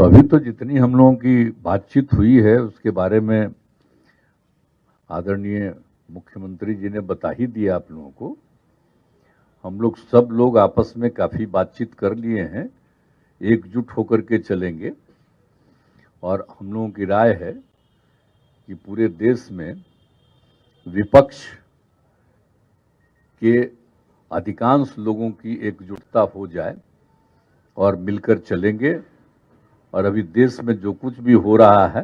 तो अभी तो जितनी हम लोगों की बातचीत हुई है उसके बारे में आदरणीय मुख्यमंत्री जी ने बता ही दिया आप लोगों को। हम लोग सब लोग आपस में काफी बातचीत कर लिए हैं, एकजुट होकर के चलेंगे। और हम लोगों की राय है कि पूरे देश में विपक्ष के अधिकांश लोगों की एकजुटता हो जाए और मिलकर चलेंगे। और अभी देश में जो कुछ भी हो रहा है,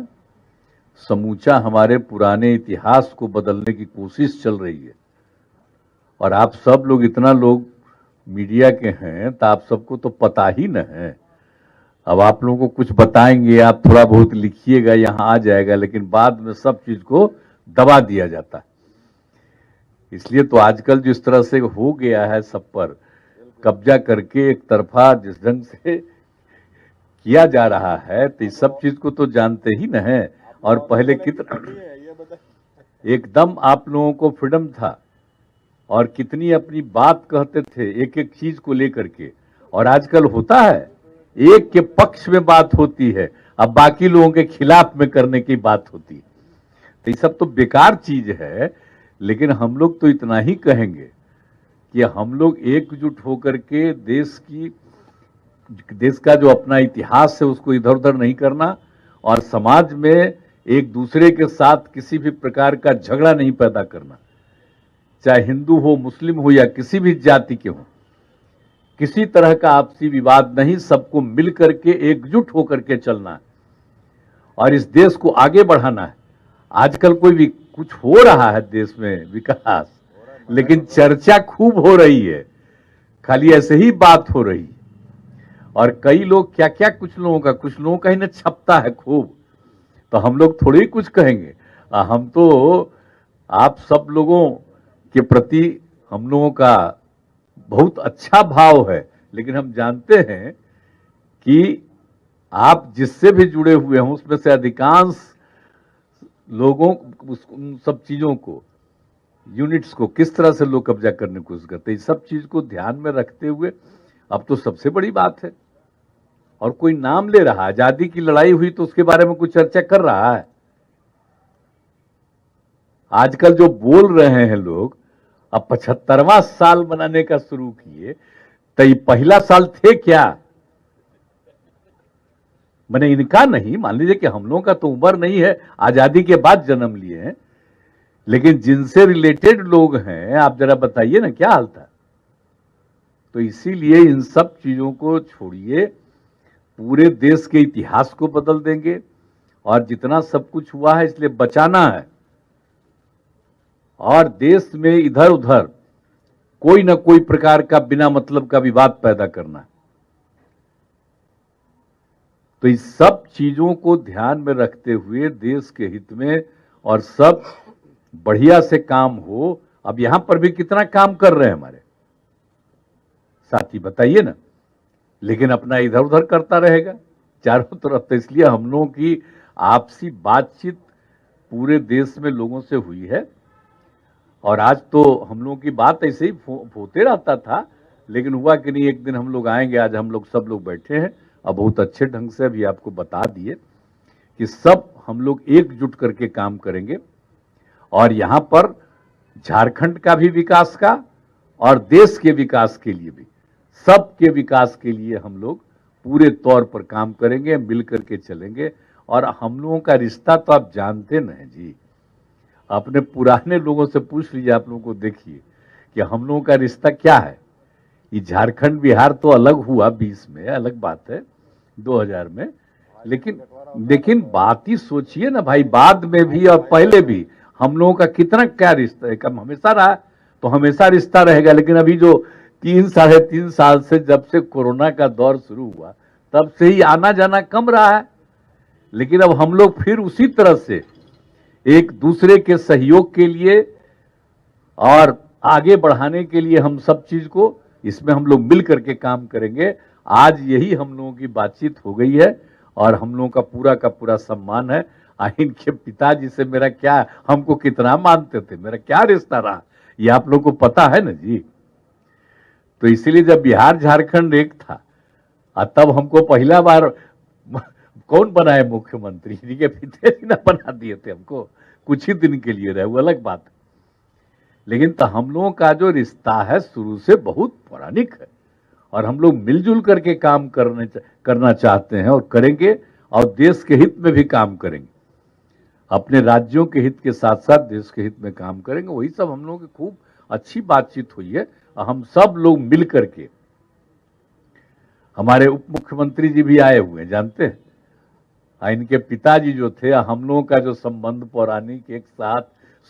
समूचा हमारे पुराने इतिहास को बदलने की कोशिश चल रही है। और आप सब लोग इतना लोग मीडिया के हैं तो आप सबको तो पता ही न है। अब आप लोगों को कुछ बताएंगे, आप थोड़ा बहुत लिखिएगा, यहाँ आ जाएगा, लेकिन बाद में सब चीज को दबा दिया जाता है। इसलिए तो आजकल जिस तरह से हो गया है, सब पर कब्जा करके एक तरफा जिस ढंग से किया जा रहा है, तो इस सब चीज को तो जानते ही न है। और पहले कितना एकदम आप लोगों को फ्रीडम था और कितनी अपनी बात कहते थे एक एक चीज को लेकर के। और आजकल होता है एक के पक्ष में बात होती है, अब बाकी लोगों के खिलाफ में करने की बात होती है। तो ये सब तो बेकार चीज है। लेकिन हम लोग तो इतना ही कहेंगे कि हम लोग एकजुट होकर के देश का जो अपना इतिहास है उसको इधर उधर नहीं करना, और समाज में एक दूसरे के साथ किसी भी प्रकार का झगड़ा नहीं पैदा करना। चाहे हिंदू हो, मुस्लिम हो या किसी भी जाति के हो, किसी तरह का आपसी विवाद नहीं, सबको मिल करके एकजुट होकर के चलना है और इस देश को आगे बढ़ाना है। आजकल कोई कुछ हो रहा है देश में विकास, लेकिन चर्चा खूब हो रही है, खाली ऐसे ही बात हो रही है। और कई लोग क्या क्या, कुछ लोगों का ही न छपता है खूब। तो हम लोग थोड़ी ही कुछ कहेंगे। हम तो आप सब लोगों के प्रति हम लोगों का बहुत अच्छा भाव है, लेकिन हम जानते हैं कि आप जिससे भी जुड़े हुए हैं उसमें से अधिकांश लोगों उन सब चीजों को, यूनिट्स को किस तरह से लोग कब्जा करने की कोशिश करते हैं, इस सब चीज को ध्यान में रखते हुए अब तो सबसे बड़ी बात है। और कोई नाम ले रहा है, आजादी की लड़ाई हुई तो उसके बारे में कुछ चर्चा कर रहा है। आजकल जो बोल रहे हैं लोग, अब 75वां साल मनाने का शुरू किए, तो ये पहला साल थे क्या? मैंने इनका नहीं, मान लीजिए कि हम लोगों का तो उम्र नहीं है, आजादी के बाद जन्म लिए हैं, लेकिन जिनसे रिलेटेड लोग हैं, आप जरा बताइए ना क्या हाल था। तो इसीलिए इन सब चीजों को छोड़िए, पूरे देश के इतिहास को बदल देंगे। और जितना सब कुछ हुआ है इसलिए बचाना है, और देश में इधर उधर कोई ना कोई प्रकार का बिना मतलब का विवाद पैदा करना है। तो इस सब चीजों को ध्यान में रखते हुए देश के हित में और सब बढ़िया से काम हो। अब यहां पर भी कितना काम कर रहे हैं हमारे साथी, बताइए ना। लेकिन अपना इधर उधर करता रहेगा चारों तरफ। तो इसलिए हम लोगों की आपसी बातचीत पूरे देश में लोगों से हुई है। और आज तो हम लोगों की बात ऐसे ही होते रहता था, लेकिन हुआ कि नहीं, एक दिन हम लोग आएंगे। आज हम लोग सब लोग बैठे हैं और बहुत अच्छे ढंग से अभी आपको बता दिए कि सब हम लोग एकजुट करके काम करेंगे। और यहां पर झारखंड का भी विकास का और देश के विकास के लिए भी, सबके विकास के लिए हम लोग पूरे तौर पर काम करेंगे, मिल करके चलेंगे। और हम लोगों का रिश्ता तो आप जानते न हैं जी, अपने पुराने लोगों से पूछ लीजिए, आप लोगों को देखिए कि हम लोगों का रिश्ता क्या है। ये झारखंड बिहार तो अलग हुआ 20 में, अलग बात है, 2000 में, लेकिन बात ही सोचिए ना भाई, बाद में भी और पहले भी हम लोगों का कितना क्या रिश्ता है। कम हमेशा रहा तो हमेशा रिश्ता रहेगा। लेकिन अभी जो 3-3.5 साल से, जब से कोरोना का दौर शुरू हुआ, तब से ही आना जाना कम रहा है। लेकिन अब हम लोग फिर उसी तरह से एक दूसरे के सहयोग के लिए और आगे बढ़ाने के लिए हम सब चीज को, इसमें हम लोग मिल करके काम करेंगे। आज यही हम लोगों की बातचीत हो गई है और हम लोगों का पूरा सम्मान है। इनके पिताजी से मेरा क्या, हमको कितना मानते थे, मेरा क्या रिश्ता रहा, ये आप लोग को पता है ना जी। तो इसीलिए जब बिहार झारखंड एक था, तब हमको पहला बार कौन बनाए मुख्यमंत्री? इनके पिताजी ना बना दिए थे हमको, कुछ ही दिन के लिए रहे, वो अलग बात है। लेकिन तो हम लोगों का जो रिश्ता है शुरू से बहुत पौराणिक है, और हम लोग मिलजुल करके काम करना चाहते हैं और करेंगे, और देश के हित में भी काम करेंगे। अपने राज्यों के हित के साथ साथ देश के हित में काम करेंगे। वही सब हम लोगों की खूब अच्छी बातचीत हुई है। हम सब लोग मिल करके, हमारे उप मुख्यमंत्री जी भी आए हुए हैं, जानते हैं, इनके पिताजी जो थे, हम लोगों का जो संबंध पौराणिक एक साथ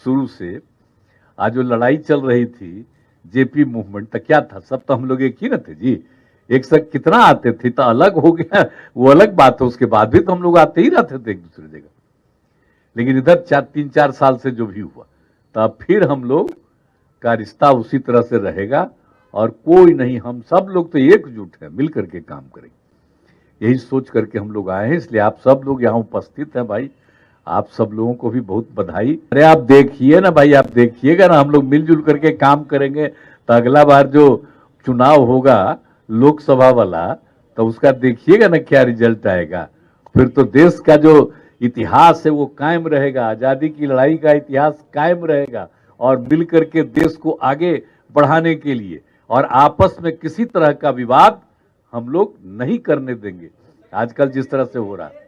शुरू से, आज जो लड़ाई चल रही थी जेपी मूवमेंट, तो क्या था, सब तो हम लोग एक ही न थे जी। एक साथ कितना आते थे, तो अलग हो गया वो अलग बात है, उसके बाद भी तो हम लोग आते ही रहते थे एक दूसरे जगह। लेकिन इधर 3-4 साल से जो भी हुआ, तब फिर हम लोग का रिश्ता उसी तरह से रहेगा, और कोई नहीं, हम सब लोग तो एकजुट हैं, मिल करके काम करेंगे, यही सोच करके हम लोग आए हैं। इसलिए आप सब लोग यहाँ उपस्थित हैं भाई, आप सब लोगों को भी बहुत बधाई। अरे आप देखिए ना भाई, आप देखिएगा ना, हम लोग मिलजुल करके काम करेंगे तो अगला बार जो चुनाव होगा लोकसभा वाला, तो उसका देखिएगा ना क्या रिजल्ट आएगा। फिर तो देश का जो इतिहास है वो कायम रहेगा, आजादी की लड़ाई का इतिहास कायम रहेगा, और मिल करके देश को आगे बढ़ाने के लिए, और आपस में किसी तरह का विवाद हम लोग नहीं करने देंगे, आजकल जिस तरह से हो रहा है।